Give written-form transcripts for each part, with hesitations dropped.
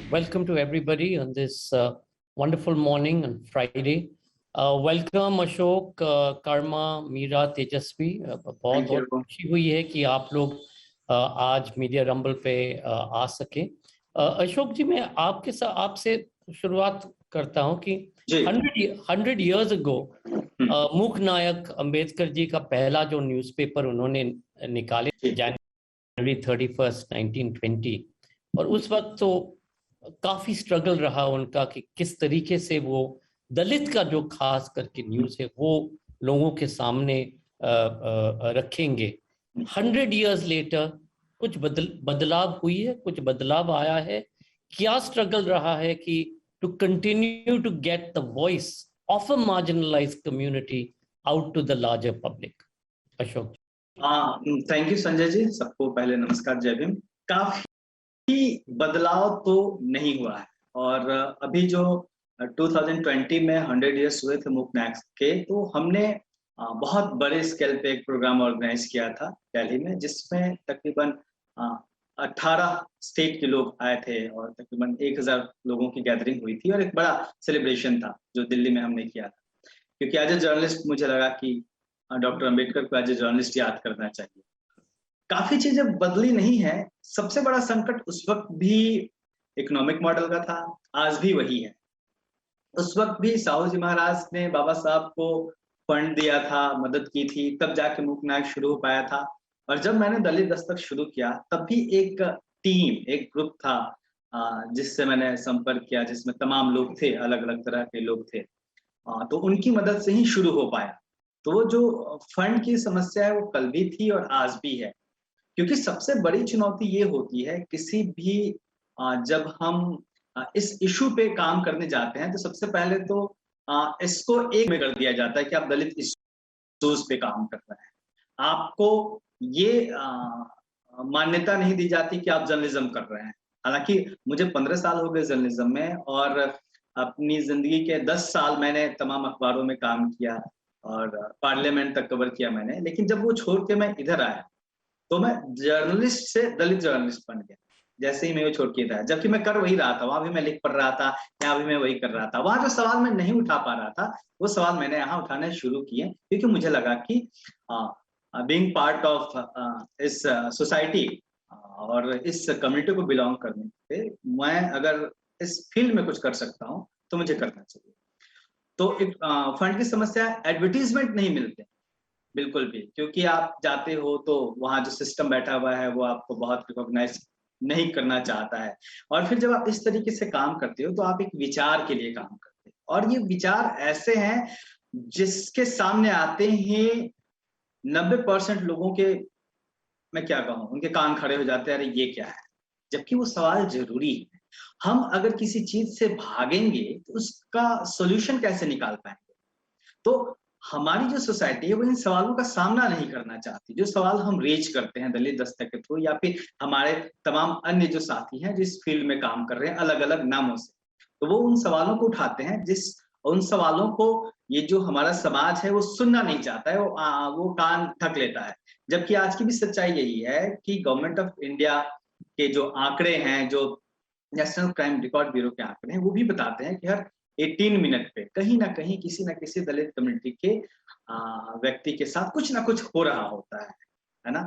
welcome to everybody on this wonderful morning on Friday. Welcome Ashok, Karma, Meera, Tejasvi. बहुत बहुत खुशी हुई है कि आप लोग आज मीडिया रंबल पे आ सके। अशोक जी, मैं आपके साथ आपसे शुरुआत करता हूं कि 100 years ago मूक नायक अंबेडकर जी का पहला जो न्यूज़पेपर उन्होंने निकाले जनवरी 31, 1920, और उस वक्त तो काफी स्ट्रगल रहा उनका कि किस तरीके से वो दलित का जो खास करके न्यूज़ है वो लोगों के सामने रखेंगे। 100 years later कुछ बदलाव हुई है, कुछ बदलाव आया है। क्या स्ट्रगल रहा है कि to continue to get the voice of a marginalised community out to the larger public? Ashok. Thank you Sanjay ji, सबको पहले नमस्कार, जय भीम। काफी बदलाव तो नहीं हुआ है, और अभी जो 2020 में 100 years हुए थे मूक नायक के, तो हमने बहुत बड़े स्केल पे एक प्रोग्राम ऑर्गेनाइज किया था दिल्ली में, जिसमें तकरीबन 18 स्टेट के लोग आए थे और तकरीबन 1000 लोगों की गैदरिंग हुई थी, और एक बड़ा सेलिब्रेशन था जो दिल्ली में हमने किया था। क्योंकि एज ए जर्नलिस्ट मुझे लगा कि डॉक्टर अंबेडकर को एज ए जर्नलिस्ट याद करना चाहिए। काफी चीजें बदली नहीं है। सबसे बड़ा संकट उस वक्त भी इकोनॉमिक मॉडल का था, आज भी वही है। उस वक्त भी साहू जी महाराज ने बाबा साहब को फंड दिया था, मदद की थी, तब जाके मूक नायक शुरू हो पाया था। और जब मैंने दलित दस्तक शुरू किया, तब भी एक टीम, एक ग्रुप था जिससे मैंने संपर्क किया, जिसमें तमाम लोग थे, अलग अलग तरह के लोग थे। तो उनकी मदद से ही शुरू हो पाया। तो वो जो फंड की समस्या है वो कल भी थी और आज भी है। क्योंकि सबसे बड़ी चुनौती ये होती है, किसी भी जब हम इस इशू पे काम करने जाते हैं, तो सबसे पहले तो इसको एक में कर दिया जाता है कि आप दलित इश्यूज पे काम कर रहे हैं। आपको ये मान्यता नहीं दी जाती कि आप जर्नलिज्म कर रहे हैं। हालांकि मुझे 15 साल हो गए जर्नलिज्म में, और अपनी जिंदगी के 10 साल मैंने तमाम अखबारों में काम किया और पार्लियामेंट तक कवर किया मैंने। लेकिन जब वो छोड़ के मैं इधर आया, तो मैं जर्नलिस्ट से दलित जर्नलिस्ट बन गया, जैसे ही मैं वो छोड़ के था। जबकि मैं कर वही रहा था, वहां भी मैं लिख पढ़ रहा था, यहाँ भी मैं वही कर रहा था। वहां जो सवाल मैं नहीं उठा पा रहा था, वो सवाल मैंने यहाँ उठाने शुरू किए, क्योंकि मुझे लगा कि बीइंग पार्ट ऑफ इस सोसाइटी और इस कम्युनिटी को बिलोंग करने पे, मैं अगर इस फील्ड में कुछ कर सकता हूँ तो मुझे करना चाहिए। तो एक फंड की समस्या, एडवर्टीजमेंट नहीं मिलते बिल्कुल भी, क्योंकि आप जाते हो तो वहां जो सिस्टम बैठा हुआ है वो आपको बहुत रिकॉग्नाइज नहीं करना चाहता है। और फिर जब आप इस तरीके से काम करते हो, तो आप एक विचार के लिए काम करते हो, और ये विचार ऐसे हैं जिसके सामने आते ही 90% लोगों के, मैं क्या कहूँ, उनके कान खड़े हो जाते हैं, अरे ये क्या है, जबकि वो सवाल जरूरी है। हम अगर किसी चीज से भागेंगे तो उसका सोल्यूशन कैसे निकाल पाएंगे? तो हमारी जो सोसाइटी है वो इन सवालों का सामना नहीं करना चाहती। जो सवाल हम रेज करते हैं दलित दस्तक के थ्रू, या फिर हमारे तमाम अन्य जो साथी हैं जो इस फील्ड में काम कर रहे हैं अलग अलग नामों से, तो वो उन सवालों को उठाते हैं, जिस उन सवालों को ये जो हमारा समाज है वो सुनना नहीं चाहता है, वो कान ढक लेता है। जबकि आज की भी सच्चाई यही है कि गवर्नमेंट ऑफ इंडिया के जो आंकड़े हैं, जो नेशनल क्राइम रिकॉर्ड ब्यूरो के आंकड़े हैं, वो भी बताते हैं कि हर 18 मिनट पे कहीं ना कहीं किसी ना किसी दलित कम्युनिटी के व्यक्ति के साथ कुछ ना कुछ हो रहा होता है ना।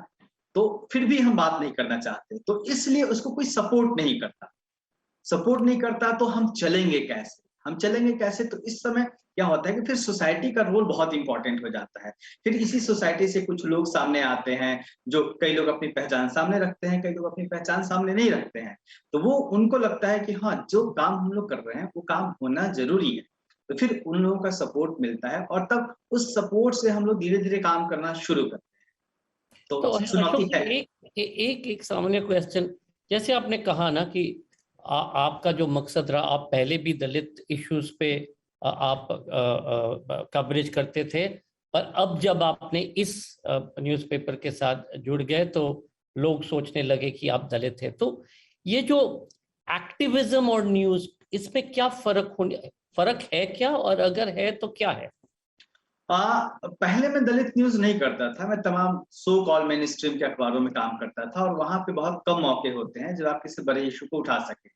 तो फिर भी हम बात नहीं करना चाहते, तो इसलिए उसको कोई सपोर्ट नहीं करता। तो हम चलेंगे कैसे? तो इस समय क्या होता है कि फिर सोसाइटी का रोल बहुत इंपॉर्टेंट हो जाता है। फिर इसी सोसाइटी से कुछ लोग सामने आते हैं, जो कई लोग अपनी पहचान सामने रखते हैं, कई लोग अपनी पहचान सामने नहीं रखते हैं। तो वो उनको लगता है कि हाँ, जो काम हम लोग कर रहे हैं वो काम होना जरूरी है। तो फिर उन लोगों का सपोर्ट मिलता है, और तब उस सपोर्ट से हम लोग धीरे धीरे काम करना शुरू करते हैं। तो चुनौती है। एक सामान्य क्वेश्चन, जैसे आपने कहा ना कि आपका जो मकसद रहा, आप पहले भी दलित इश्यूज पे आप कवरेज करते थे, पर अब जब आपने इस न्यूज़पेपर के साथ जुड़ गए तो लोग सोचने लगे कि आप दलित हैं। तो ये जो एक्टिविज्म और न्यूज़, इसमें क्या फर्क है क्या, और अगर है तो क्या है? पहले मैं दलित न्यूज नहीं करता था। मैं तमाम सो कॉल मेन स्ट्रीम के अखबारों में काम करता था, और वहां पे बहुत कम मौके होते हैं जब आप किसी बड़े इशू को उठा सके।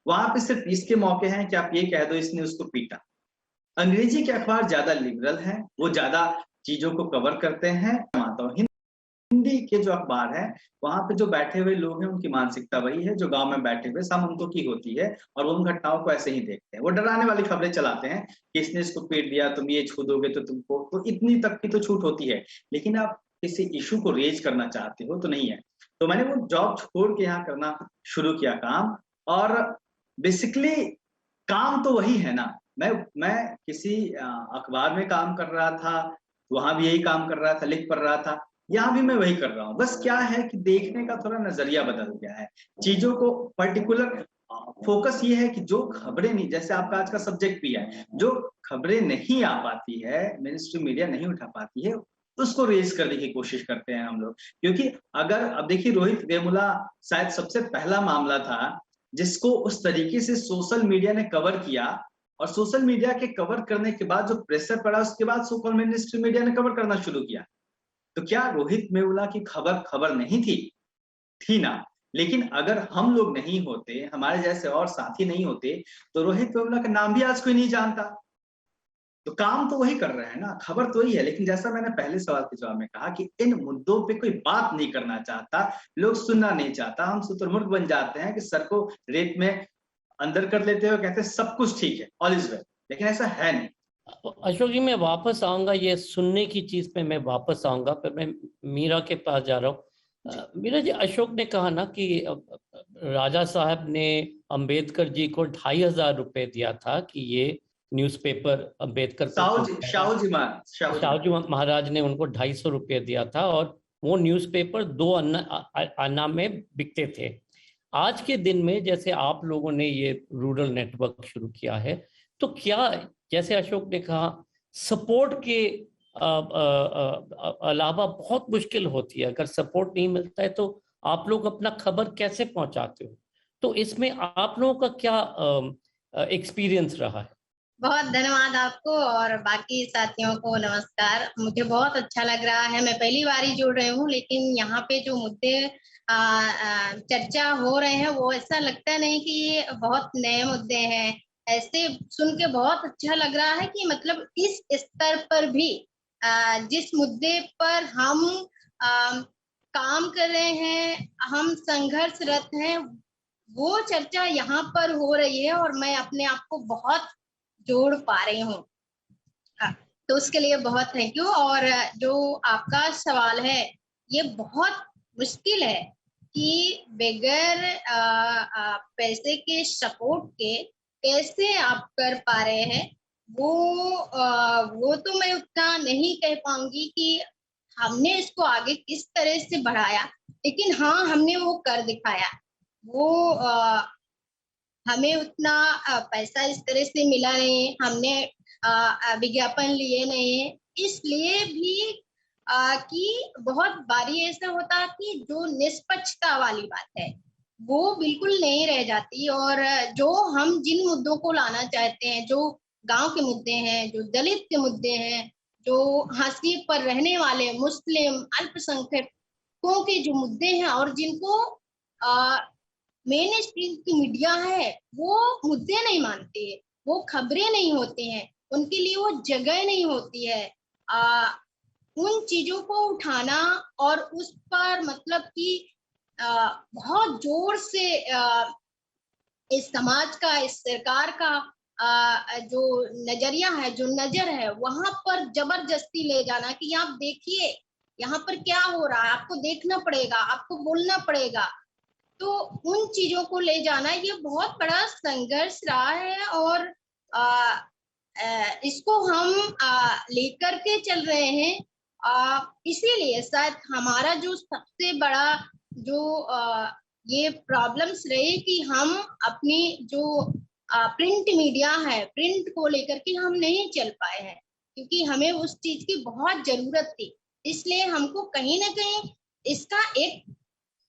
वहां पे सिर्फ इसके मौके हैं कि आप ये कह दो इसने उसको पीटा। अंग्रेजी के अखबार ज्यादा लिबरल हैं, वो ज्यादा चीजों को कवर करते हैं। मानता हूँ हिंदी के जो अखबार है वहां पे जो बैठे हुए लोग हैं उनकी मानसिकता वही है जो गांव में बैठे हुए सामंतों की होती है, और वो उन घटनाओं को ऐसे ही देखते हैं। वो डराने वाली खबरें चलाते हैं कि इसने इसको पीट दिया, तुम ये छू दोगे तो तुमको, तो इतनी तक की तो छूट होती है। लेकिन आप किसी इशू को रेज करना चाहते हो तो नहीं है। तो मैंने वो जॉब छोड़ के यहाँ करना शुरू किया काम। और बेसिकली काम तो वही है ना। मैं किसी अखबार में काम कर रहा था, वहां भी यही काम कर रहा था, लिख पढ़ रहा था, यहाँ भी मैं वही कर रहा हूँ। बस क्या है कि देखने का थोड़ा नजरिया बदल गया है चीजों को। पर्टिकुलर फोकस ये है कि जो खबरें नहीं, जैसे आपका आज का सब्जेक्ट भी है, जो खबरें नहीं आ पाती है, मेन स्ट्रीम मीडिया नहीं उठा पाती है, उसको रेज करने की कोशिश करते हैं हम लोग। क्योंकि अगर अब देखिए, रोहित वेमुला शायद सबसे पहला मामला था जिसको उस तरीके से सोशल मीडिया ने कवर किया, और सोशल मीडिया के कवर करने के बाद जो प्रेशर पड़ा उसके बाद so called main stream media ने कवर करना शुरू किया। तो क्या रोहित वेमुला की खबर नहीं थी? थी ना। लेकिन अगर हम लोग नहीं होते, हमारे जैसे और साथी नहीं होते, तो रोहित वेमुला का नाम भी आज कोई नहीं जानता। तो काम तो वही कर रहे हैं ना, खबर तो वही है। लेकिन जैसा मैंने पहले सवाल के जवाब में कहा कि इन मुद्दों पे कोई बात नहीं करना चाहता, लोग सुनना नहीं चाहता। हम शुतुरमुर्ग बन जाते हैं कि सर को रेत में अंदर कर लेते हुए कहते हैं सब कुछ ठीक है, ऑल इज वेल, लेकिन ऐसा है नहीं। अशोक जी, मैं वापस आऊंगा, ये सुनने की चीज पे मैं वापस आऊंगा, पर मैं मीरा के पास जा रहा हूँ। मीरा जी, अशोक ने कहा ना कि राजा साहब ने अंबेडकर जी को 2,500 रुपए दिया था कि ये न्यूज़पेपर अंबेडकर शाहू जी महाराज ने उनको 250 रुपये दिया था, और वो न्यूज़पेपर 2 अन्ना में बिकते थे। आज के दिन में जैसे आप लोगों ने ये रूरल नेटवर्क शुरू किया है, तो क्या, जैसे अशोक ने कहा, सपोर्ट के अलावा बहुत मुश्किल होती है। अगर सपोर्ट नहीं मिलता है तो आप लोग अपना खबर कैसे पहुंचाते हो? तो इसमें आप लोगों का क्या एक्सपीरियंस रहा है? बहुत धन्यवाद आपको और बाकी साथियों को नमस्कार। मुझे बहुत अच्छा लग रहा है, मैं पहली बार ही जुड़ रही हूँ, लेकिन यहाँ पे जो मुद्दे चर्चा हो रहे हैं वो ऐसा लगता नहीं कि ये बहुत नए मुद्दे हैं। ऐसे सुन के बहुत अच्छा लग रहा है कि मतलब इस स्तर पर भी जिस मुद्दे पर हम काम कर रहे हैं, हम संघर्षरत हैं, वो चर्चा यहाँ पर हो रही है और मैं अपने आप को बहुत जोड़ पा रही हूँ। तो उसके लिए बहुत थैंक यू। और जो आपका सवाल है, ये बहुत मुश्किल है कि बगैर पैसे के सपोर्ट के कैसे आप कर पा रहे हैं। वो तो मैं उतना नहीं कह पाऊंगी कि हमने इसको आगे किस तरह से बढ़ाया, लेकिन हाँ, हमने वो कर दिखाया। वो हमें उतना पैसा इस तरह से मिला नहीं, हमने विज्ञापन लिए नहीं, इसलिए भी कि बहुत बारी ऐसा होता कि जो निष्पक्षता वाली बात है वो बिल्कुल नहीं रह जाती। और जो हम जिन मुद्दों को लाना चाहते हैं, जो गांव के मुद्दे हैं, जो दलित के मुद्दे हैं, जो हाशिए पर रहने वाले मुस्लिम अल्पसंख्यकों के जो मुद्दे हैं, और जिनको मेन स्ट्रीम की मीडिया है वो मुद्दे नहीं मानती है, वो खबरें नहीं होती हैं, उनके लिए वो जगह नहीं होती है। उन चीजों को उठाना और उस पर मतलब कि बहुत जोर से इस समाज का, इस सरकार का जो नजरिया है, जो नजर है, वहां पर जबरदस्ती ले जाना कि आप देखिए यहाँ पर क्या हो रहा है, आपको देखना पड़ेगा, आपको बोलना पड़ेगा। तो उन चीजों को ले जाना ये बहुत बड़ा संघर्ष रहा है, और इसको हम लेकर के चल रहे हैं। इसीलिए शायद हमारा जो सबसे बड़ा जो ये प्रॉब्लम्स रही कि हम अपनी जो प्रिंट मीडिया है, प्रिंट को लेकर के हम नहीं चल पाए हैं, क्योंकि हमें उस चीज की बहुत जरूरत थी। इसलिए हमको कहीं ना कहीं इसका एक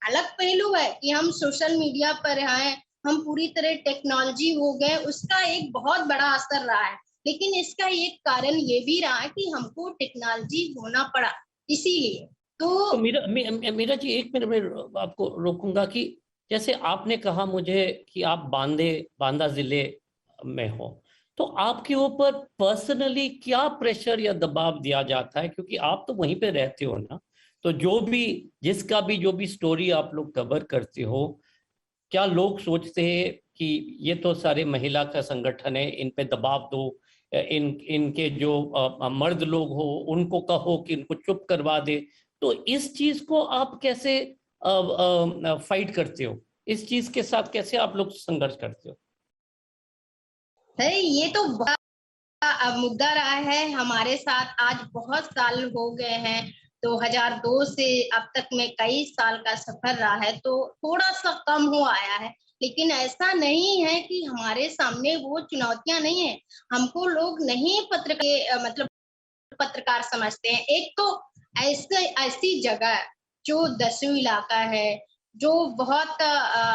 अलग पहलू है कि हम सोशल मीडिया पर हैं, हम पूरी तरह टेक्नोलॉजी हो गए, उसका एक बहुत बड़ा असर रहा है। लेकिन इसका एक कारण ये भी रहा कि हमको टेक्नोलॉजी होना पड़ा, इसीलिए। तो मीरा जी, एक मिनट में आपको रोकूंगा कि जैसे आपने कहा मुझे कि आप बांदा जिले में हो, तो आपके ऊपर पर्सनली क्या प्रेशर या दबाव दिया जाता है, क्योंकि आप तो वहीं पे रहते हो ना, तो जो भी स्टोरी आप लोग कवर करते हो, क्या लोग सोचते हैं कि ये तो सारे महिला का संगठन है, इन पे दबाव दो, इनके जो मर्द लोग हो उनको कहो कि इनको चुप करवा दे, तो इस चीज को आप कैसे फाइट करते हो, इस चीज के साथ कैसे आप लोग संघर्ष करते हो? ये तो मुद्दा रहा है हमारे साथ, आज बहुत साल हो गए हैं, 2002 से अब तक में कई साल का सफर रहा है, तो थोड़ा सा कम हो आया है। लेकिन ऐसा नहीं है कि हमारे सामने वो चुनौतियां नहीं है। हमको लोग नहीं मतलब पत्रकार समझते हैं। एक तो ऐसी जगह जो दस्यू इलाका है, जो बहुत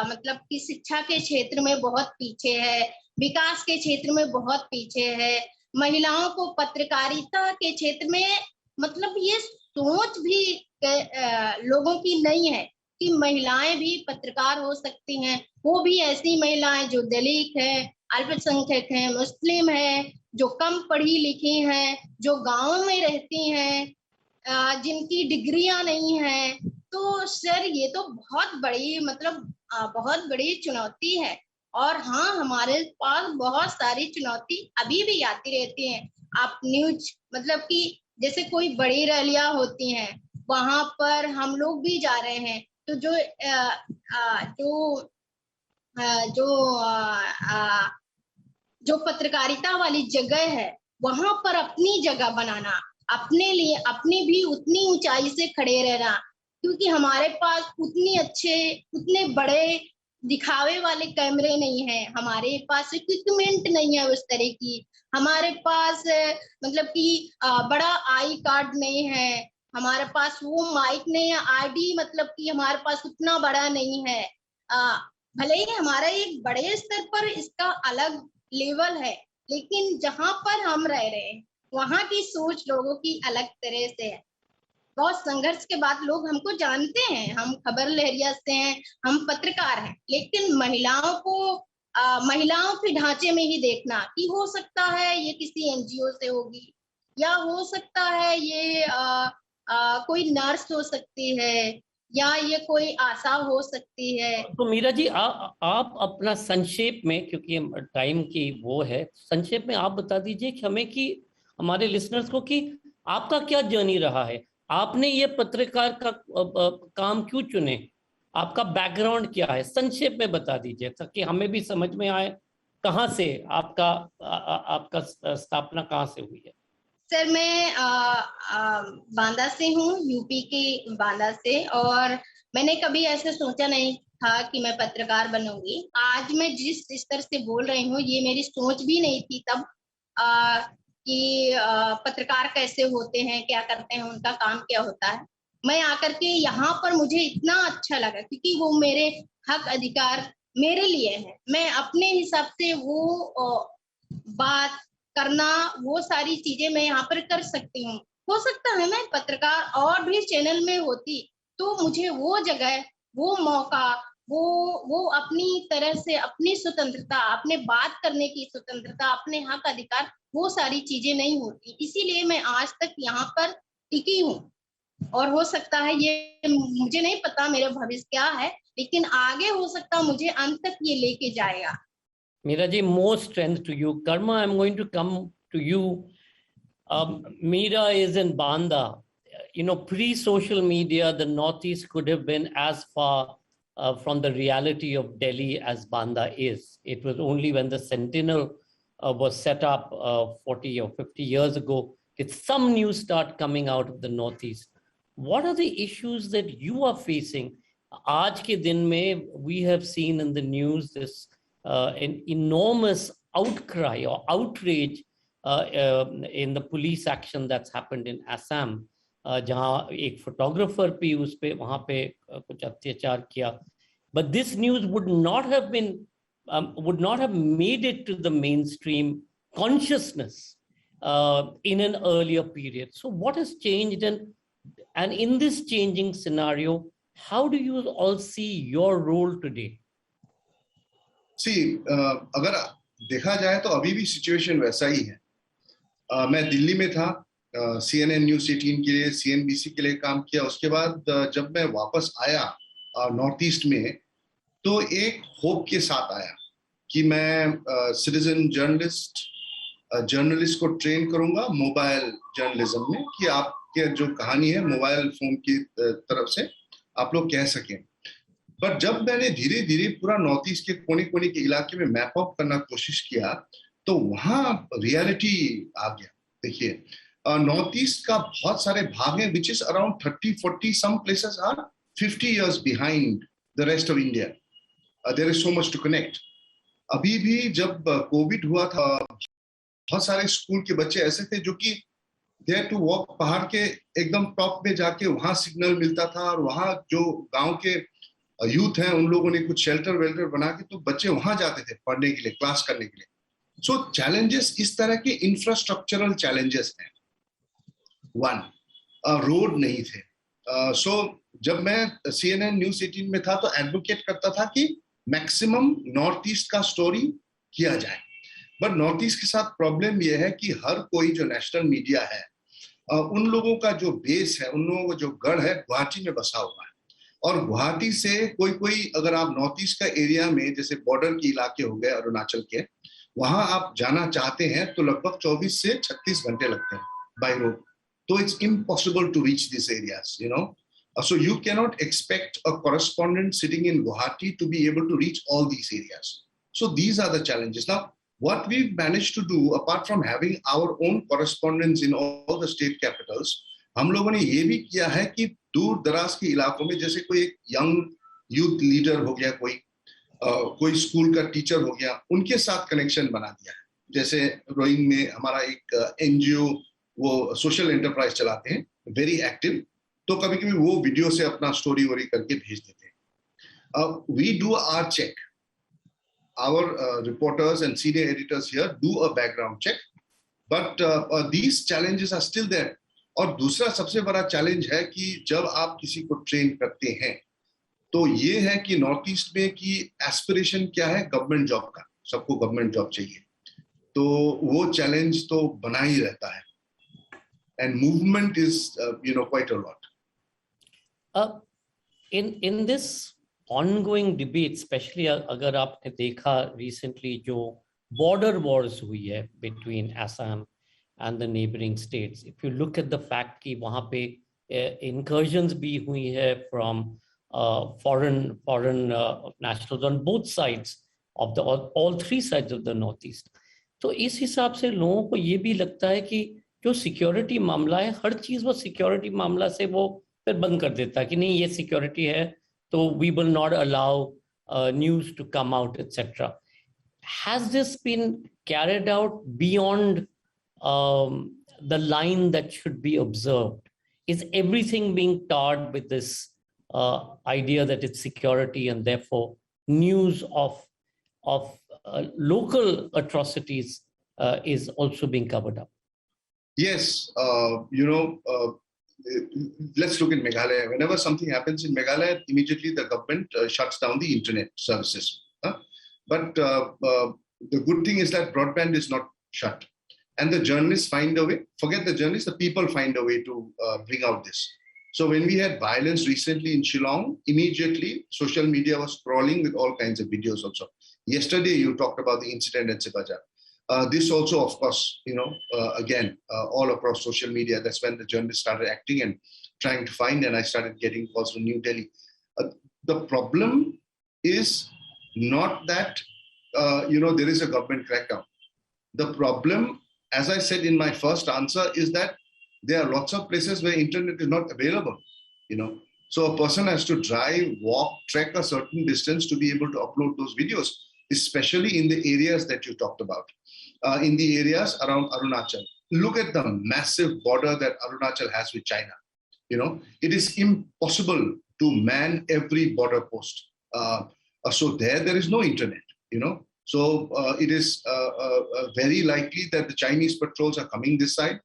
मतलब कि शिक्षा के क्षेत्र में बहुत पीछे है, विकास के क्षेत्र में बहुत पीछे है, महिलाओं को पत्रकारिता के क्षेत्र में मतलब ये सोच भी लोगों की नहीं है कि महिलाएं भी पत्रकार हो सकती हैं। वो भी ऐसी महिलाएं जो दलित है, अल्पसंख्यक है, मुस्लिम है, जो कम पढ़ी लिखी हैं, जो गांव में रहती हैं, जिनकी डिग्रियां नहीं है। तो सर ये तो बहुत बड़ी मतलब बहुत बड़ी चुनौती है। और हाँ, हमारे पास बहुत सारी चुनौती अभी भी आती रहती हैं। आप न्यूज मतलब कि जैसे कोई बड़ी रैलियां होती हैं, वहां पर हम लोग भी जा रहे हैं, तो जो पत्रकारिता वाली जगह है, वहां पर अपनी जगह बनाना, अपने लिए अपनी भी उतनी ऊंचाई से खड़े रहना, क्योंकि हमारे पास उतने बड़े दिखावे वाले कैमरे नहीं है, हमारे पास इक्विपमेंट नहीं है उस तरह की, हमारे पास मतलब कि बड़ा आई कार्ड नहीं है, हमारे पास वो माइक नहीं है, आईडी मतलब कि हमारे पास उतना बड़ा नहीं है। भले ही हमारा एक बड़े स्तर पर इसका अलग लेवल है, लेकिन जहां पर हम रह रहे हैं वहां की सोच लोगों की अलग तरह से है। बहुत संघर्ष के बाद लोग हमको जानते हैं, हम खबर लहरिया से हैं, हम पत्रकार हैं, लेकिन महिलाओं के ढांचे में ही देखना कि हो सकता है ये किसी एनजीओ से होगी, या हो सकता है ये कोई नर्स हो सकती है, या ये कोई आशा हो सकती है। तो मीरा जी, आप अपना संक्षेप में, क्योंकि टाइम की वो है, संक्षेप में आप बता दीजिए कि हमें, कि हमारे लिसनर्स को, कि आपका क्या जर्नी रहा है, आपने ये पत्रकार का काम क्यों चुने, आपका बैकग्राउंड क्या है, संक्षेप में बता दीजिए ताकि हमें भी समझ में आए कहाँ से आपका स्थापना कहाँ से हुई है। सर मैं बांदा से हूँ, यूपी के बांदा से, और मैंने कभी ऐसे सोचा नहीं था कि मैं पत्रकार बनूंगी। आज मैं जिस स्तर से बोल रही हूँ, ये मेरी सोच भी नहीं थी तब कि पत्रकार कैसे होते हैं, क्या करते हैं, उनका काम क्या होता है। मैं आकर के यहाँ पर मुझे इतना अच्छा लगा, क्योंकि वो मेरे हक अधिकार मेरे लिए है। मैं अपने हिसाब से वो बात करना, वो सारी चीजें मैं यहाँ पर कर सकती हूँ। हो सकता है मैं पत्रकार और भी चैनल में होती तो मुझे वो जगह, वो मौका, वो अपनी तरह से अपनी स्वतंत्रता, अपने बात करने की स्वतंत्रता, अपने हक अधिकार, वो सारी चीजें नहीं होती। इसीलिए मैं आज तक यहाँ पर टिकी हूँ। और हो सकता है, ये मुझे नहीं पता मेरा भविष्य क्या है, लेकिन आगे हो सकता है मुझे अंत तक ये लेके जाएगा। Meera ji, more strength to you. Karma, I'm going to come to you. Meera is in Banda. You know, pre-social media, the Northeast could have been as far from the reality of Delhi as Banda is. It was only when the Sentinel was set up 40 or 50 years ago did some news start coming out of the Northeast. What are the issues that you are facing? Aaj ke din mein, we have seen in the news this an enormous outcry or outrage in the police action that's happened in Assam, जहाँ एक photographer भी उस पे वहाँ पे कुछ अत्याचार किया. But this news would not have made it to the mainstream consciousness in an earlier period. So what has changed, and in this changing scenario, How do you all see your role today? See, अगर देखा जाए तो अभी भी situation वैसा ही है. मैं दिल्ली में था, CNN न्यूज़ 18 के लिए, CNBC के लिए काम किया. उसके बाद जब मैं वापस आया नॉर्थ ईस्ट में, तो एक होप के साथ आया कि मैं सिटीजन जर्नलिस्ट को ट्रेन करूंगा मोबाइल जर्नलिज्म में, कि आपके जो कहानी है मोबाइल फोन की तरफ से आप लोग कह सकें. पर जब मैंने धीरे धीरे पूरा नॉर्थ ईस्ट के कोने कोने के इलाके में मैप अप करना कोशिश किया, तो वहां रियलिटी आ गया. देखिए, नॉर्थ ईस्ट का बहुत सारे भाग हैं which is around 30-40, some places are 50 years behind the rest of India. There is so much to connect. अभी भी जब कोविड हुआ था, बहुत सारे स्कूल के बच्चे ऐसे थे जो कि दे हैड टू वॉक, पहाड़ के एकदम टॉप में जाके वहां सिग्नल मिलता था, और वहां जो गांव के यूथ हैं उन लोगों ने कुछ शेल्टर वेल्टर बना के, तो बच्चे वहां जाते थे पढ़ने के लिए, क्लास करने के लिए. सो चैलेंजेस इस तरह के इंफ्रास्ट्रक्चरल चैलेंजेस हैं. वन, रोड नहीं थे. सो जब मैं CNN न्यूज़ 18 में था तो एडवोकेट करता था कि मैक्सिमम नॉर्थ ईस्ट का स्टोरी किया जाए. बट नॉर्थ ईस्ट के साथ प्रॉब्लम यह है कि हर कोई जो नेशनल मीडिया है, उन लोगों का जो बेस है, उन लोगों का जो गढ़ है, गुवाहाटी में बसा हुआ है. और गुवाहाटी से कोई अगर आप नॉर्थ ईस्ट का एरिया में, जैसे बॉर्डर के इलाके हो गए अरुणाचल के, वहां आप जाना चाहते हैं तो लगभग 24 से 36 घंटे लगते हैं बाय रोड. तो it's impossible to reach this areas, you know. So you cannot expect a correspondent sitting in Guwahati to be able to reach all these areas. So these are the challenges. Now, what we've managed to do, apart from having our own correspondents in all the state capitals, हम लोगों ने ये भी किया है कि दूर दराज के इलाकों में, जैसे कोई एक यंग यूथ लीडर हो गया, कोई स्कूल का टीचर हो गया, उनके साथ कनेक्शन बना दिया है. जैसे रोइंग में हमारा एक NGO, वो सोशल एंटरप्राइज चलाते हैं, वेरी एक्टिव. तो कभी कभी वो वीडियो से अपना स्टोरी वोरी करके भेज देते हैं. We do our check, our reporters and senior editors here do a background check, but these challenges are still there. और दूसरा सबसे बड़ा चैलेंज है कि जब आप किसी को ट्रेन करते हैं, तो ये है कि नॉर्थ ईस्ट में की एस्पिरेशन क्या है, गवर्नमेंट जॉब का, सबको गवर्नमेंट जॉब चाहिए. तो वो चैलेंज तो बना ही रहता है. And movement is, quite a lot. In this ongoing debate, especially अगर आपने देखा recently जो border wars हुई है between Assam and the neighboring states, if you look at the fact कि वहाँ पे incursions भी हुई है from foreign nationals on both sides of all three sides of the northeast. तो इस हिसाब से लोगों को ये भी लगता है कि जो सिक्योरिटी मामला है, हर चीज वो सिक्योरिटी मामला से वो फिर बंद कर देता है कि नहीं ये सिक्योरिटी है तो we will not allow news to come out etcetera. Has this been carried out beyond the line that should be observed? Is everything being tarred with this idea that it's security and therefore news of local atrocities is also being covered up? Yes, let's look at Meghalaya. Whenever something happens in Meghalaya, immediately the government shuts down the internet services. But the good thing is that broadband is not shut. And the journalists find a way, forget the journalists, the people find a way to bring out this. So when we had violence recently in Shillong, immediately social media was crawling with all kinds of videos also. Yesterday, you talked about the incident at Sibaja. This also, of course, again, all across social media, that's when the journalists started acting and trying to find, and I started getting calls from New Delhi. The problem is not that, there is a government crackdown. The problem, as I said in my first answer, is that there are lots of places where internet is not available, So a person has to drive, walk, trek a certain distance to be able to upload those videos, especially in the areas that you talked about. In the areas around Arunachal. Look at the massive border that Arunachal has with China. It is impossible to man every border post. So there is no internet, So it is very likely that the Chinese patrols are coming this side.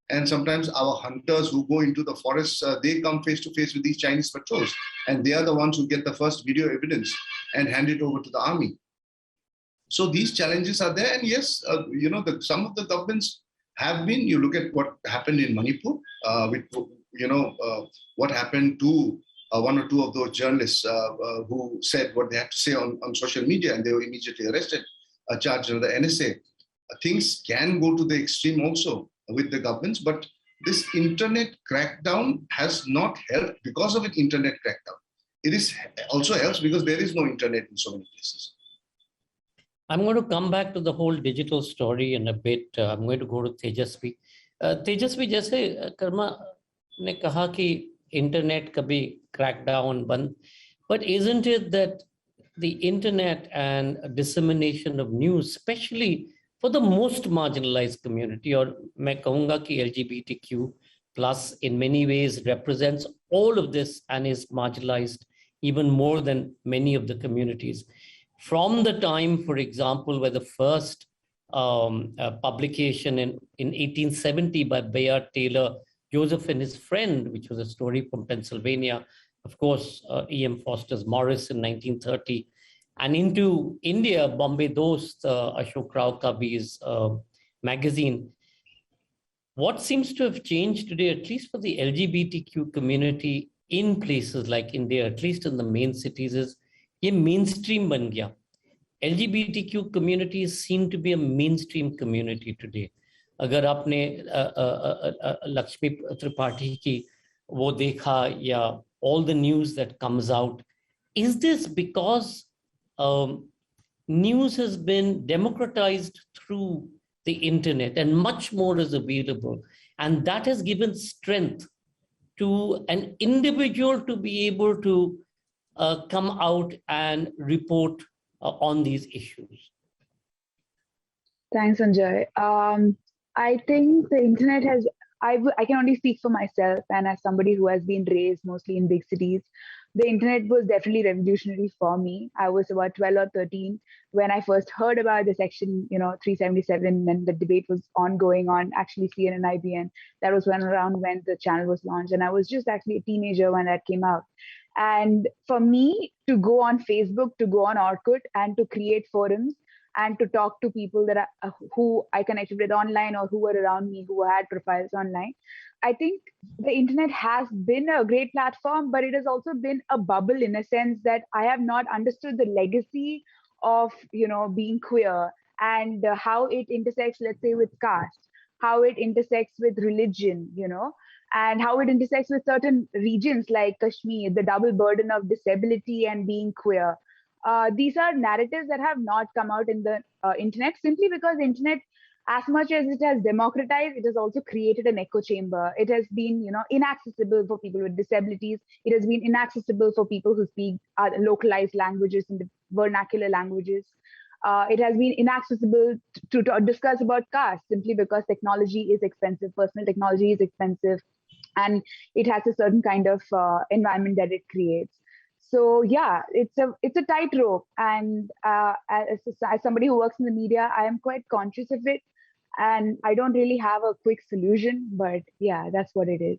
And sometimes our hunters who go into the forests, they come face to face with these Chinese patrols, and they are the ones who get the first video evidence and hand it over to the army. So these challenges are there, and yes, some of the governments have been. You look at what happened in Manipur, what happened to one or two of those journalists who said what they had to say on social media, and they were immediately arrested, charged under the NSA. Things can go to the extreme also with the governments, but this internet crackdown has not helped because of an internet crackdown. It is also helps because there is no internet in so many places. I'm going to come back to the whole digital story in a bit. I'm going to go to Tejasvi. Tejasvi, जैसे कर्मा ने कहा कि internet कभी crackdown बंद, but isn't it that the internet and dissemination of news, especially for the most marginalized community, और मैं कहूँगा कि LGBTQ plus in many ways represents all of this and is marginalized even more than many of the communities. From the time, for example, where the first publication in 1870 by Bayard Taylor, Joseph and His Friend, which was a story from Pennsylvania, of course, E.M. Foster's Morris in 1930, and into India, Bombay Dost, Ashok Rao Kabi's magazine. What seems to have changed today, at least for the LGBTQ community in places like India, at least in the main cities, is ये mainstream बन गया. LGBTQ communities seem to be a mainstream community today. अगर आपने लक्ष्मी त्रिपाठी की वो देखा या all the news that comes out, is this because news has been democratized through the internet and much more is available, and that has given strength to an individual to be able to come out and report on these issues? Thanks, Sanjay. I think the internet has, I can only speak for myself, and as somebody who has been raised mostly in big cities, the internet was definitely revolutionary for me. I was about 12 or 13 when I first heard about the Section 377, and the debate was ongoing on actually CNN and IBN. That was around when the channel was launched, and I was just actually a teenager when that came out. And for me to go on Facebook, to go on Orkut, and to create forums and to talk to people that who I connected with online or who were around me who had profiles online, I think the internet has been a great platform, but it has also been a bubble in a sense that I have not understood the legacy of being queer and how it intersects, let's say, with caste, how it intersects with religion, and how it intersects with certain regions like Kashmir, the double burden of disability and being queer. These are narratives that have not come out in the internet simply because the internet, as much as it has democratized, it has also created an echo chamber. It has been, inaccessible for people with disabilities. It has been inaccessible for people who speak localized languages and vernacular languages. It has been inaccessible to discuss about caste simply because technology is expensive, personal technology is expensive, and it has a certain kind of environment that it creates. So yeah, it's a tightrope, and as somebody who works in the media, I am quite conscious of it, and I don't really have a quick solution, but yeah, that's what it is.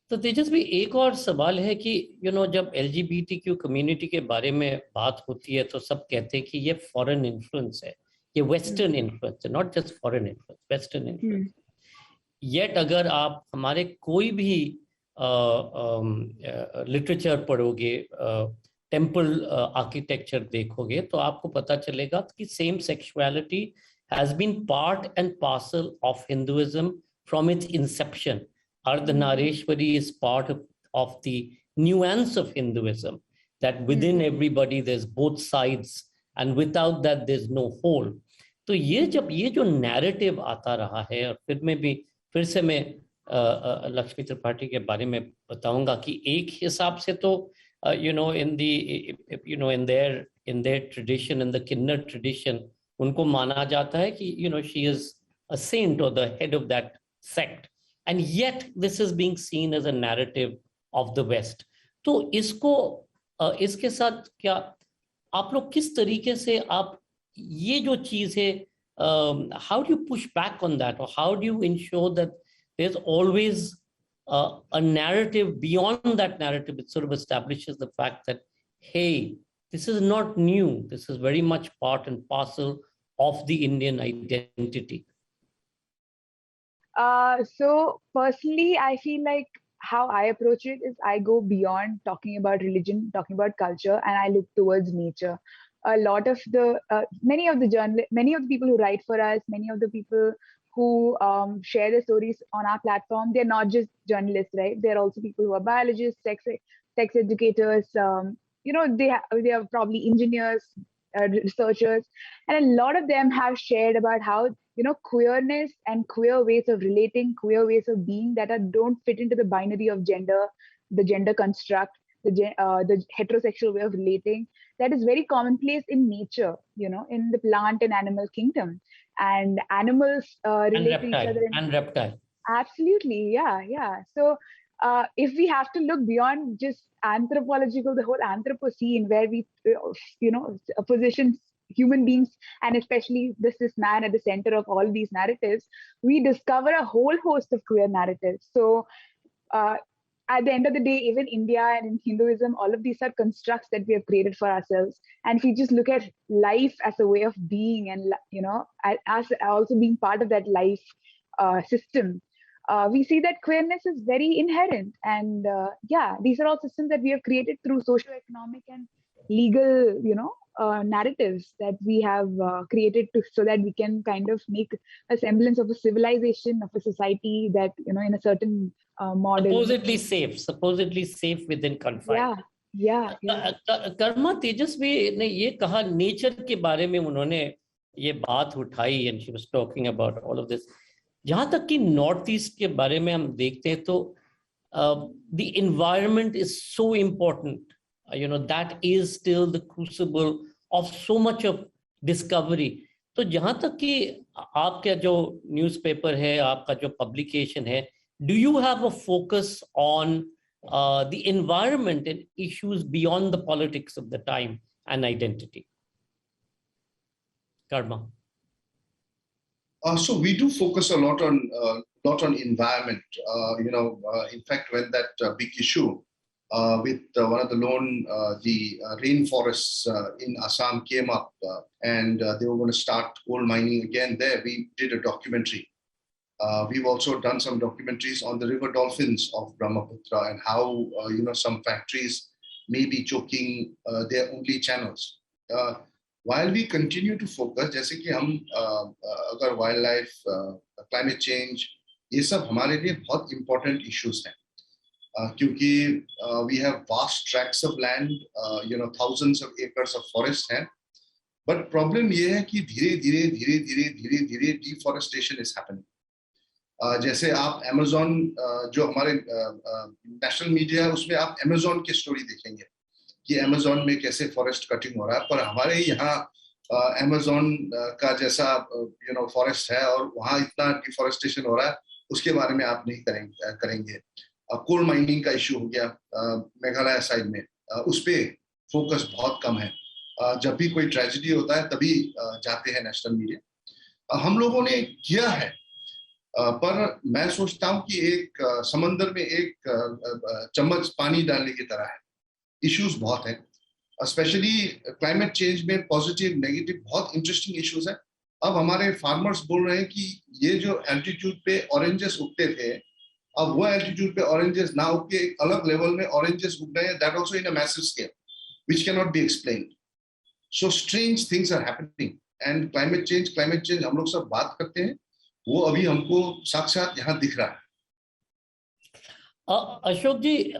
तो तेजस्वी, एक और सवाल है कि जब LGBTQ community के बारे में बात होती है तो सब कहते हैं कि ये फॉरेन इन्फ्लुएंस है, ये वेस्टर्न इन्फ्लुएंस है, not just foreign influence, western influence. Yet अगर आप हमारे कोई भी लिटरेचर पढ़ोगे, टेम्पल आर्किटेक्चर देखोगे, तो आपको पता चलेगा कि same sexuality has been part and parcel of Hinduism from its inception. Ardhanareshwari is part of the nuance of Hinduism, that within everybody there's both sides, and without that there's no whole. तो जब ये जो narrative आता रहा है, और फिर से मैं लक्ष्मी त्रिपाठी के बारे में बताऊंगा कि एक हिसाब से तो in their tradition, in the Kinnar tradition, उनको माना जाता है कि she is a saint or the head of that sect, and yet this is being seen as a narrative of the West. तो इसके साथ क्या आप लोग किस तरीके से आप ये जो चीज है, how do you push back on that, or how do you ensure that there's always a narrative. Beyond that narrative, it sort of establishes the fact that, hey, this is not new. This is very much part and parcel of the Indian identity. So personally, I feel like how I approach it is I go beyond talking about religion, talking about culture, and I look towards nature. A lot of the many of the people who write for us, many of the people who share their stories on our platform, they're not just journalists, right? They're also people who are biologists, sex educators. They are probably engineers, researchers, and a lot of them have shared about how queerness and queer ways of relating, queer ways of being that don't fit into the binary of gender, the gender construct, the heterosexual way of relating, that is very commonplace in nature, in the plant and animal kingdom, and animals relate to each other and reptile. Absolutely, yeah. So if we have to look beyond just anthropological, the whole Anthropocene, where we position human beings, and especially this man at the center of all these narratives, we discover a whole host of queer narratives. So at the end of the day, even India and in Hinduism, all of these are constructs that we have created for ourselves. And if we just look at life as a way of being, and as also being part of that life system, we see that queerness is very inherent. And these are all systems that we have created through socio-economic and legal, narratives that we have created so that we can kind of make a semblance of a civilization, of a society that, in a certain model. Supposedly safe within confines. Yeah. Karma तेजस्वी ने ये कहा, nature के बारे में उन्होंने ये बात उठाई, and she was talking about all of this. जहाँ तक कि नॉर्थ ईस्ट के बारे में हम देखते हैं तो the environment is so important. That is still the crucible of so much of discovery. तो जहाँ तक कि आपका जो न्यूज़पेपर है, आपका जो पब्लिकेशन है, do you have a focus on the environment and issues beyond the politics of the time and identity? Karma. So we do focus a lot on environment. In fact, when that big issue with one of the rainforests in Assam came up, and they were going to start coal mining again there, we did a documentary. We've also done some documentaries on the river dolphins of Brahmaputra and how some factories may be choking their only channels. While we continue to focus, जैसे कि हम अगर wild life, climate change, ये सब हमारे लिए बहुत important issues हैं, क्योंकि we have vast tracts of land, thousands of acres of forest हैं, but problem ये है कि धीरे-धीरे deforestation is happening. जैसे आप अमेज़न, जो हमारे नेशनल मीडिया है, उसमें आप अमेज़न की स्टोरी देखेंगे कि अमेज़न में कैसे फॉरेस्ट कटिंग हो रहा है, पर हमारे यहाँ अमेज़न का जैसा फॉरेस्ट है और वहाँ इतना डिफॉरेस्टेशन हो रहा है, उसके बारे में आप नहीं करेंगे. कोल माइनिंग का इशू हो गया मेघालय साइड में, उस पर फोकस बहुत कम है. जब भी कोई ट्रेजेडी होता है तभी जाते हैं नेशनल मीडिया. हम लोगों ने किया है, पर मैं सोचता हूँ कि एक समंदर में एक चम्मच पानी डालने की तरह है. इश्यूज बहुत हैं, स्पेशली क्लाइमेट चेंज में पॉजिटिव नेगेटिव बहुत इंटरेस्टिंग इश्यूज हैं. अब हमारे फार्मर्स बोल रहे हैं कि ये जो एल्टीट्यूड पे ऑरेंजेस उगते थे, अब वो एल्टीट्यूड पे ऑरेंजेस ना उग के एक अलग लेवल में ऑरेंजेस उग रहे हैं, that also in a massive scale which can not be explained. So strange things are happening. And climate change हम लोग सब बात करते हैं, वो अभी हमको साक्षात यहाँ दिख रहा है. अशोक जी,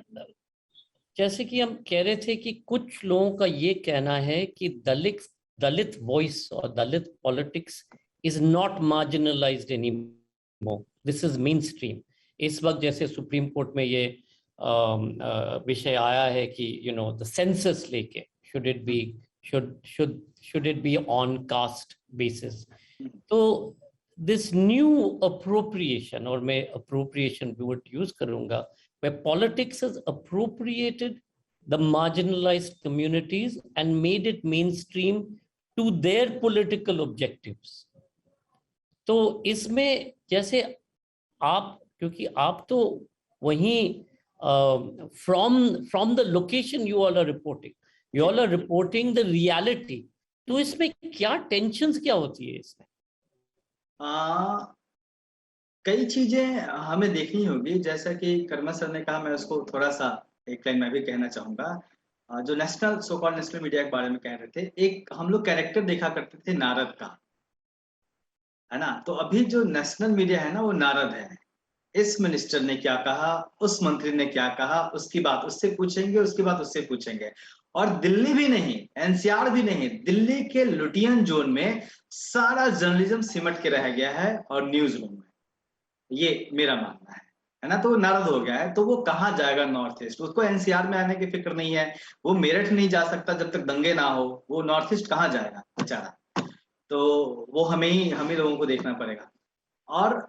जैसे कि हम कह रहे थे कि कुछ लोगों का ये कहना है कि दलित वॉइस और Dalit politics is not marginalised anymore, this is mainstream. इस वक्त जैसे सुप्रीम कोर्ट में ये विषय आया है कि द सेंसस लेके should it be on caste basis. तो दिस न्यू अप्रोप्रिएशन, और मैं अप्रोप्रिएशन वर्ड यूज करूंगा, where politics has appropriated the marginalized communities and made it mainstream to their political objectives. तो इसमें जैसे आप क्योंकि आप तो वहीं from the location you all are reporting, you all are reporting the reality. तो इसमें क्या टेंशन्स क्या होती है इसमें? कई चीजें हमें देखनी होगी, जैसा कि कर्मा सर ने कहा, मैं उसको थोड़ा सा एक लाइन में भी कहना चाहूंगा। जो national so called national media के बारे में कह रहे थे, एक हम लोग कैरेक्टर देखा करते थे नारद का, है ना। तो अभी जो नेशनल मीडिया है ना, वो नारद है। इस मिनिस्टर ने क्या कहा, उस मंत्री ने क्या कहा, उसकी बात उससे पूछेंगे, उसकी बात उससे पूछेंगे। और दिल्ली भी नहीं, एनसीआर भी नहीं, दिल्ली के लुटियन जोन में सारा जर्नलिज्म सिमट के रह गया है और न्यूज रूम में, ये मेरा मानना है ना। तो वो नारद हो गया है, तो वो कहाँ जाएगा नॉर्थ ईस्ट? उसको एनसीआर में आने की फिक्र नहीं है, वो मेरठ नहीं जा सकता जब तक दंगे ना हो, वो नॉर्थ ईस्ट कहाँ जाएगा बेचारा? तो वो हम ही लोगों को देखना पड़ेगा। और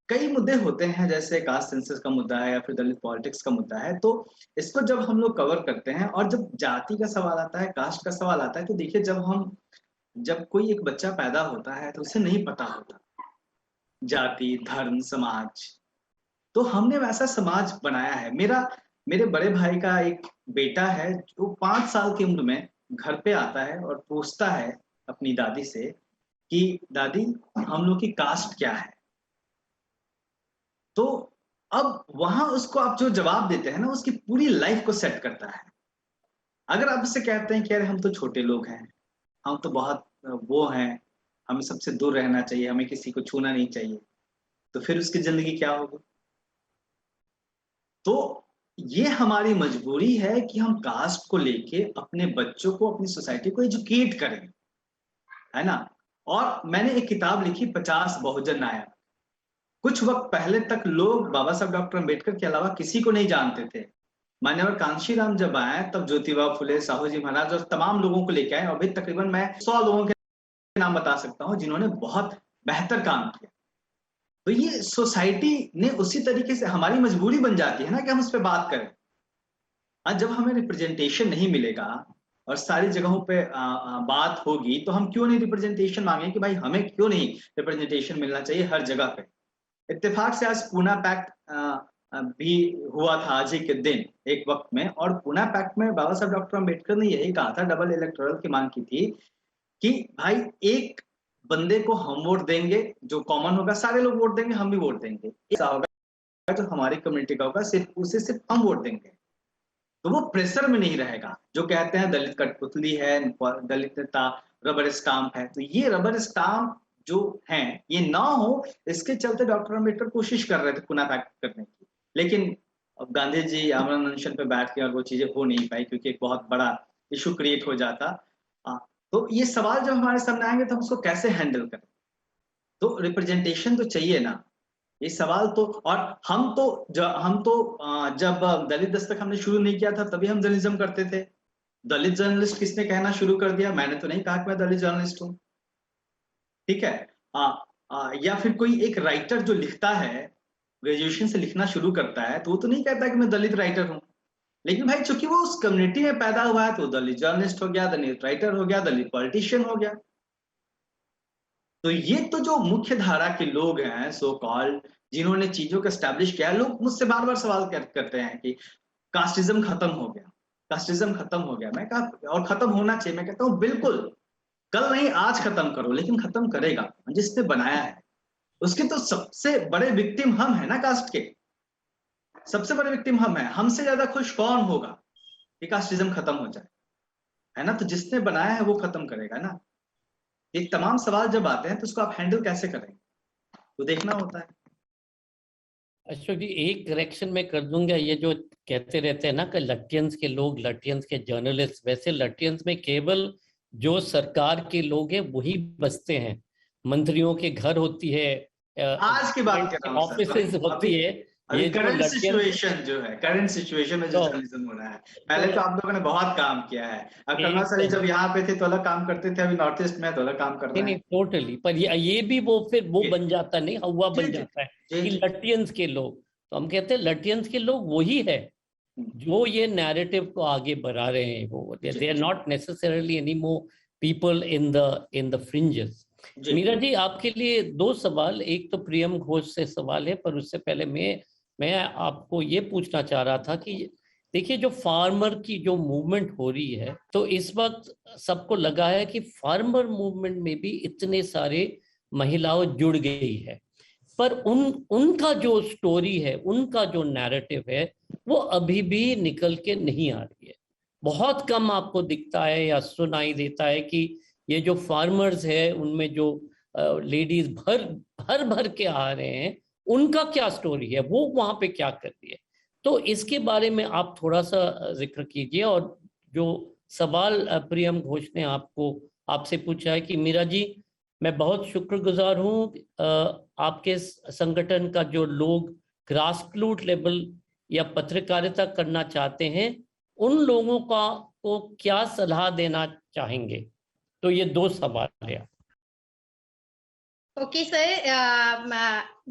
कई मुद्दे होते हैं, जैसे कास्ट सेंसस का मुद्दा है या फिर दलित पॉलिटिक्स का मुद्दा है, तो इसको जब हम लोग कवर करते हैं और जब जाति का सवाल आता है, कास्ट का सवाल आता है, तो देखिए जब कोई एक बच्चा पैदा होता है तो उसे नहीं पता होता जाति, धर्म, समाज। तो हमने वैसा समाज बनाया है। मेरे बड़े भाई का एक बेटा है जो 5 साल की उम्र में घर पे आता है और पूछता है अपनी दादी से कि दादी हम लोग की कास्ट क्या है। तो अब वहां उसको आप जो जवाब देते हैं ना, उसकी पूरी लाइफ को सेट करता है। अगर आप उससे कहते हैं कि अरे हम तो छोटे लोग हैं, हम तो बहुत वो हैं, हमें सबसे दूर रहना चाहिए, हमें किसी को छूना नहीं चाहिए, तो फिर उसकी जिंदगी क्या होगी? तो ये हमारी मजबूरी है कि हम कास्ट को लेके अपने बच्चों को, अपनी सोसाइटी को एजुकेट करें, है ना। और मैंने एक किताब लिखी 50 बहुजन नायक। कुछ वक्त पहले तक लोग बाबा साहब डॉक्टर अम्बेडकर के अलावा किसी को नहीं जानते थे। मान्यवर कांशीराम जब आए तब ज्योतिबा फुले, साहू जी महाराज और तमाम लोगों को लेके आए। अभी तकरीबन मैं 100 लोगों के नाम बता सकता हूं जिन्होंने बहुत बेहतर काम किया। तो ये सोसाइटी ने उसी तरीके से, हमारी मजबूरी बन जाती है ना कि हम उस पर बात करें। आज जब हमें रिप्रेजेंटेशन नहीं मिलेगा और सारी जगहों पे बात होगी, तो हम क्यों नहीं रिप्रेजेंटेशन मांगे कि भाई हमें क्यों नहीं रिप्रेजेंटेशन मिलना चाहिए हर जगह पे। इत्तेफाक से आज पूना पैक्ट भी हुआ था आज ही के दिन एक वक्त में, और पूना पैक्ट में बाबा साहब डॉक्टर अम्बेडकर ने यही कहा था, डबल इलेक्टोरल की मांग की थी कि भाई एक बंदे को हम वोट देंगे, जो कॉमन होगा, सारे लोग वोट देंगे, हम भी वोट देंगे। ऐसा होगा जो हमारी कम्युनिटी का होगा, सिर्फ हम वोट देंगे। तो वो प्रेशर में नहीं रहेगा। जो कहते हैं दलित कठपुतली है, दलित नेता रबर स्टाम्प है, तो ये रबर स्टाम्प जो हैं ये ना हो, इसके चलते डॉक्टर अम्बेडकर कोशिश कर रहे थे पुनः पैक्ट करने की। लेकिन अब गांधी जी आमरण अनशन पे बैठ के और वो चीजें हो नहीं पाई, क्योंकि एक बहुत बड़ा इशू क्रिएट हो जाता। तो ये सवाल जब हमारे सामने आएंगे तो हम उसको कैसे हैंडल करें? तो रिप्रेजेंटेशन तो चाहिए ना, ये सवाल तो। और हम तो जब दलित दस्तक हमने शुरू नहीं किया था तभी हम जर्नलिज्म करते थे। दलित जर्नलिस्ट किसने कहना शुरू कर दिया? मैंने तो नहीं कहा कि मैं दलित जर्नलिस्ट हूँ, ठीक है। या फिर कोई एक राइटर जो लिखता है, ग्रेजुएशन से लिखना शुरू करता है, तो वो तो नहीं कहता कि मैं दलित राइटर हूँ। लेकिन भाई चूंकि वो उस कम्युनिटी में पैदा हुआ है, तो दलित जर्नलिस्ट हो गया, दलित राइटर हो गया, दलित पॉलिटिशियन हो गया। तो ये तो जो मुख्य धारा के लोग हैं सो कॉल्ड, जिन्होंने चीजों को एस्टैब्लिश किया। लोग मुझसे बार बार सवाल करते हैं कि कास्टिज्म खत्म हो गया, कास्टिज्म खत्म हो गया। मैं कहा और खत्म होना चाहिए। मैं कहता हूँ बिल्कुल, कल नहीं आज खत्म करो, लेकिन खत्म करेगा जिसने बनाया है। उसके तो सबसे बड़े विक्टिम हम है ना, कास्ट के सबसे बड़े विक्टिम हम है। हमसे ज्यादा खुश कौन होगा कि कास्टिज्म खत्म हो जाए, है ना। तो जिसने बनाया है वो खत्म करेगा ना। ये तमाम सवाल जब आते हैं तो उसको आप हैंडल कैसे करेंगे, तो देखना होता है। अशोक जी, एक करेक्शन में कर दूंगा। ये जो कहते रहते हैं ना कि लटियंस के लोग, लटियंस के जर्नलिस्ट, वैसे लटियंस में केवल जो सरकार के लोग हैं वही बसते हैं। मंत्रियों के घर होती है, आज की बात कर रहा हूं, ऑफिसेज होती है। ये करंट सिचुएशन जो है, करंट सिचुएशन में जो जर्नलिज्म हो रहा है, पहले तो आप लोगों ने बहुत काम किया है। कर्मा सर जब यहाँ पे थे तो अलग काम करते थे, अभी नॉर्थ ईस्ट में तो अलग काम कर रहे हैं। नहीं टोटली, पर ये भी वो फिर वो बन जाता नहीं, हवा बन जाता है कि लटियंस के लोग। तो हम कहते हैं लटियंस के लोग वही है जो ये नैरेटिव को आगे बढ़ा रहे हैं। वो they are not necessarily anymore people in the fringes. जी। मीरा जी, आपके लिए दो सवाल, एक तो प्रियम घोष से सवाल है, पर उससे पहले मैं आपको ये पूछना चाह रहा था कि देखिए, जो फार्मर की जो मूवमेंट हो रही है, तो इस वक्त सबको लगा है कि फार्मर मूवमेंट में भी इतने सारे महिलाओं जुड़ गई है, पर उनका जो स्टोरी है, उनका जो नैरेटिव है, वो अभी भी निकल के नहीं आ रही है। बहुत कम आपको दिखता है या सुनाई देता है कि ये जो फार्मर्स है, उनमें जो लेडीज भर भर भर के आ रहे हैं, उनका क्या स्टोरी है, वो वहां पे क्या कर रही है। तो इसके बारे में आप थोड़ा सा जिक्र कीजिए। और जो सवाल प्रियम घोष ने आपसे पूछा है कि मीरा जी, मैं बहुत शुक्रगुजार हूँ आपके संगठन का, जो लोग ग्रास रूट लेवल या पत्रकारिता करना चाहते हैं, उन लोगों को क्या सलाह देना चाहेंगे। तो ये दो सवाल है। ओके सर,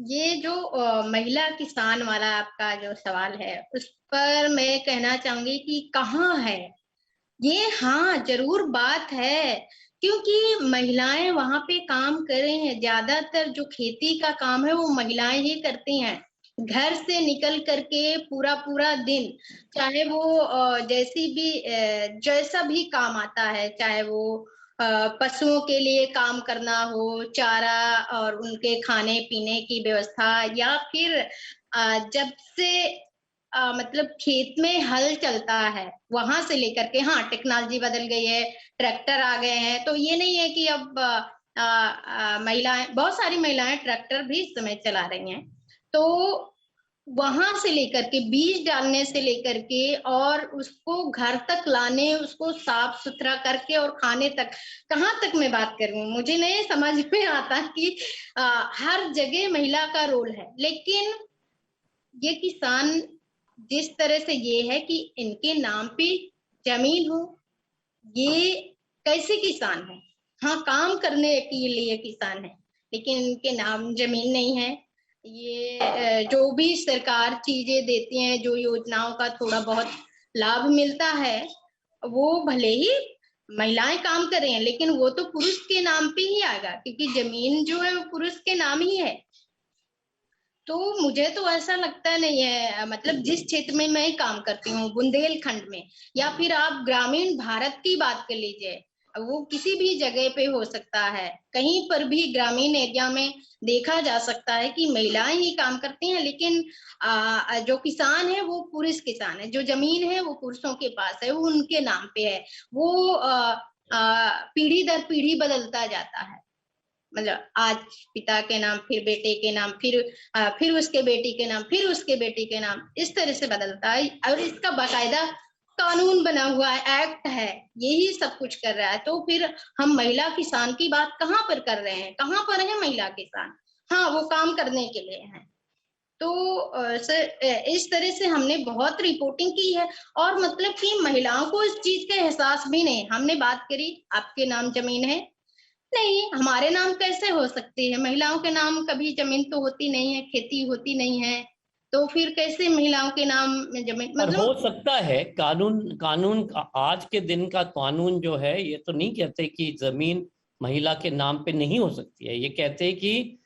ये जो महिला किसान वाला आपका जो सवाल है, उस पर मैं कहना चाहूंगी कि कहाँ है ये। हाँ, जरूर बात है, क्योंकि महिलाएं वहां पे काम कर रही हैं। ज्यादातर जो खेती का काम है वो महिलाएं ही करती हैं। घर से निकल करके पूरा पूरा दिन, चाहे वो जैसा भी काम आता है, चाहे वो पशुओं के लिए काम करना हो, चारा और उनके खाने पीने की व्यवस्था, या फिर जब से मतलब खेत में हल चलता है वहां से लेकर के, हाँ टेक्नोलॉजी बदल गई है, ट्रैक्टर आ गए हैं, तो ये नहीं है कि अब महिलाएं, बहुत सारी महिलाएं ट्रैक्टर भी इस समय चला रही हैं। तो वहां से लेकर के, बीज डालने से लेकर के, और उसको घर तक लाने, उसको साफ सुथरा करके और खाने तक, कहाँ तक मैं बात करूं, मुझे नहीं समझ में आता कि हर जगह महिला का रोल है। लेकिन ये किसान जिस तरह से ये है कि इनके नाम पे जमीन हो, ये कैसे किसान है? हाँ, काम करने के लिए किसान है, लेकिन इनके नाम जमीन नहीं है। ये जो भी सरकार चीजें देती हैं, जो योजनाओं का थोड़ा बहुत लाभ मिलता है, वो भले ही महिलाएं काम कर रही हैं, लेकिन वो तो पुरुष के नाम पे ही आएगा, क्योंकि जमीन जो है वो पुरुष के नाम ही है। तो मुझे तो ऐसा लगता नहीं है, मतलब जिस क्षेत्र में मैं काम करती हूँ, बुंदेलखंड में, या फिर आप ग्रामीण भारत की बात कर लीजिए, वो किसी भी जगह पे हो सकता है, कहीं पर भी ग्रामीण एरिया में देखा जा सकता है कि महिलाएं ही काम करती हैं, लेकिन जो किसान है वो पुरुष किसान है, जो जमीन है वो पुरुषों के पास है, वो उनके नाम पे है, वो पीढ़ी दर पीढ़ी बदलता जाता है। मतलब आज पिता के नाम, फिर बेटे के नाम, फिर उसके बेटी के नाम, फिर उसके बेटी के नाम, इस तरह से बदलता है। और इसका बाकायदा कानून बना हुआ है, एक्ट है, यही सब कुछ कर रहा है। तो फिर हम महिला किसान की बात कहाँ पर कर रहे हैं? कहाँ पर है महिला किसान? हाँ, वो काम करने के लिए है। तो सर, इस तरह से हमने बहुत रिपोर्टिंग की है, और मतलब कि महिलाओं को इस चीज का एहसास भी नहीं। हमने बात करी, आपके नाम जमीन है, नहीं, हमारे नाम कैसे हो सकती है? महिलाओं के नाम कभी जमीन तो होती नहीं है, खेती होती नहीं है, तो फिर कैसे महिलाओं के नाम में जमीन? पर हो मतलब सकता है कानून कानून आज के दिन का कानून जो है, ये तो नहीं कहते कि जमीन महिला के नाम पे नहीं हो सकती है। ये कहते हैं कि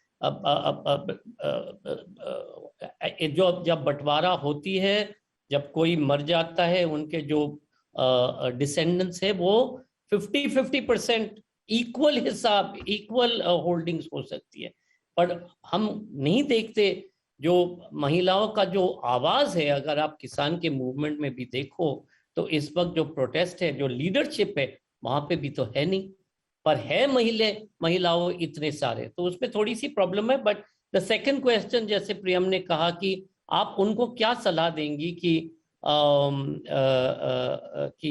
जो जब बंटवारा होती है, जब कोई मर जाता है, उनके जो डिसेंडेंट्स है, वो 50-50% इक्वल हिसाब, इक्वल होल्डिंग्स हो सकती है। पर हम नहीं देखते जो महिलाओं का जो आवाज है। अगर आप किसान के मूवमेंट में भी देखो, तो इस वक्त जो प्रोटेस्ट है, जो लीडरशिप है, वहां पे भी तो है नहीं, पर है महिलाओं इतने सारे, तो उसमें थोड़ी सी प्रॉब्लम है। बट द सेकंड क्वेश्चन, जैसे प्रियम ने कहा कि आप उनको क्या सलाह देंगी कि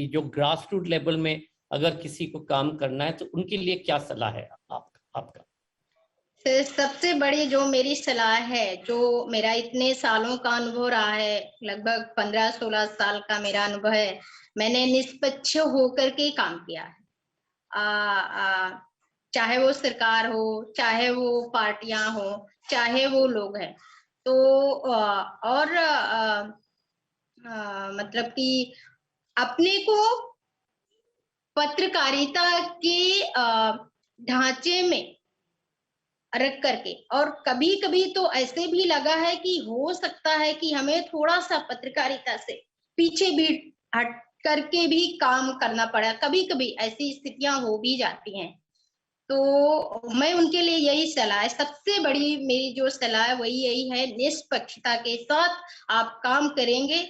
जो ग्रास रूट लेवल में अगर किसी को काम करना है, तो उनके लिए क्या सलाह है आपका? सबसे बड़ी जो मेरी सलाह है, जो मेरा इतने सालों का अनुभव रहा है, लगभग 15-16 साल का मेरा अनुभव है, मैंने निष्पक्ष होकर के काम किया है। चाहे वो सरकार हो, चाहे वो पार्टियां हो, चाहे वो लोग हैं, तो और मतलब कि अपने को पत्रकारिता के ढांचे में रख करके। और कभी कभी तो ऐसे भी लगा है कि हो सकता है कि हमें थोड़ा सा पत्रकारिता से पीछे भी हट करके भी काम करना पड़ा, कभी कभी ऐसी स्थितियां हो भी जाती हैं। तो मैं उनके लिए यही सलाह है, सबसे बड़ी मेरी जो सलाह है वही यही है, निष्पक्षता के साथ आप काम करेंगे।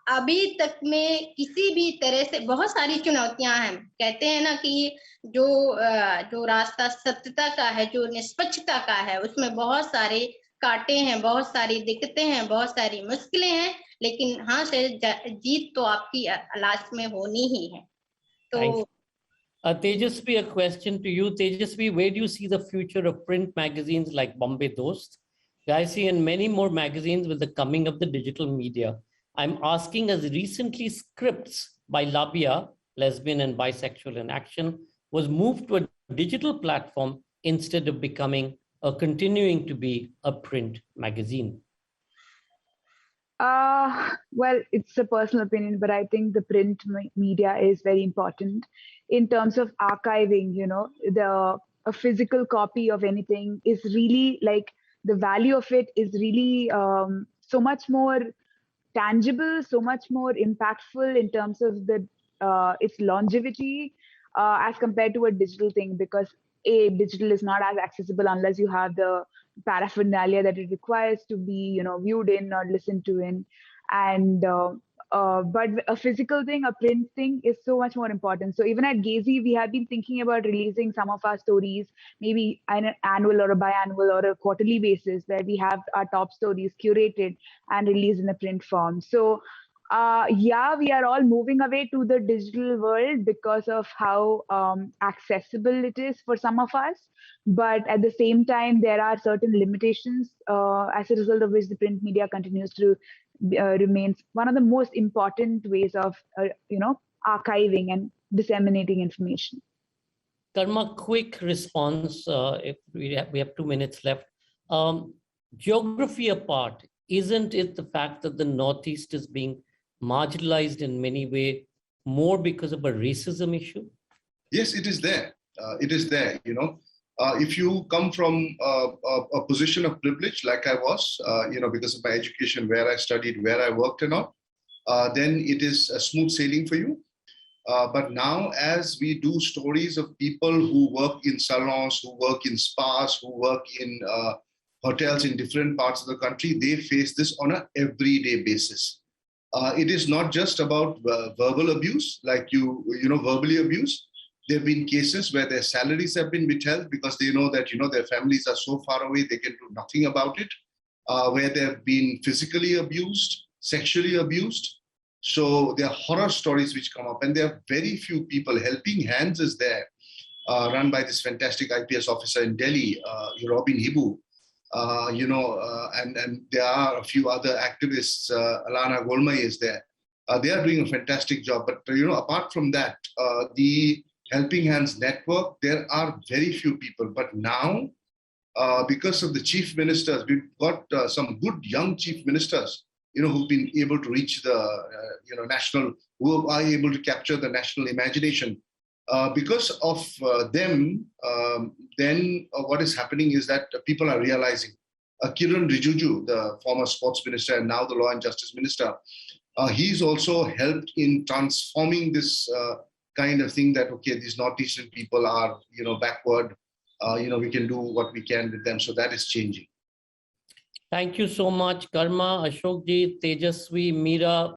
अभी तक में किसी भी तरह से बहुत सारी चुनौतियां हैं, कहते हैं ना कि जो रास्ता सत्यता का है, जो निष्पक्षता का है, उसमें बहुत सारे कांटे हैं, बहुत सारी दिक्कतें हैं, बहुत सारी मुश्किलें हैं, लेकिन हाँ से जीत तो आपकी लास्ट में होनी ही है। तो Tejasvi, a question to you. Tejasvi, where do you see the future of print magazines like Bombay Dost? I see in many more magazines with the coming of the digital media. I'm asking, as recently Scripts by Labia, Lesbian and Bisexual in Action, was moved to a digital platform instead of continuing to be a print magazine. Well, it's a personal opinion, but I think the print media is very important in terms of archiving. You know, a physical copy of anything is really like, the value of it is really so much more tangible, so much more impactful in terms of its longevity as compared to a digital thing, because digital is not as accessible unless you have the paraphernalia that it requires to be, you know, viewed in or listened to in. And but a physical thing, a print thing, is so much more important. So even at Gezi, we have been thinking about releasing some of our stories, maybe on an annual or a biannual or a quarterly basis, where we have our top stories curated and released in a print form. So yeah, we are all moving away to the digital world because of how accessible it is for some of us. But at the same time, there are certain limitations as a result of which the print media continues to remains one of the most important ways of archiving and disseminating information. Karma, quick response. If we have 2 minutes left. Geography apart, isn't it the fact that the Northeast is being marginalized in many ways more because of a racism issue? Yes, it is there. It is there. You know, if you come from a position of privilege, like I was, because of my education, where I studied, where I worked and all, then it is a smooth sailing for you. But now, as we do stories of people who work in salons, who work in spas, who work in hotels in different parts of the country, they face this on an everyday basis. It is not just about verbal abuse, like verbally abuse. There have been cases where their salaries have been withheld because they know that, their families are so far away, they can do nothing about it. Where they have been physically abused, sexually abused. So there are horror stories which come up, and there are very few people. Helping Hands is there, run by this fantastic IPS officer in Delhi, Robin Hibu. And there are a few other activists. Alana Golmai is there. They are doing a fantastic job. But, apart from that, the Helping Hands network, there are very few people. But now, because of the chief ministers, we've got some good young chief ministers, who've been able to reach the, national, who are able to capture the national imagination. Because of them, then what is happening is that people are realizing. Kiran Rijiju, the former sports minister and now the law and justice minister, he's also helped in transforming this kind of thing that, okay, these Northeastern people are, backward. We can do what we can with them. So that is changing. Thank you so much, Karma, Ashokji, Tejasvi, Meera.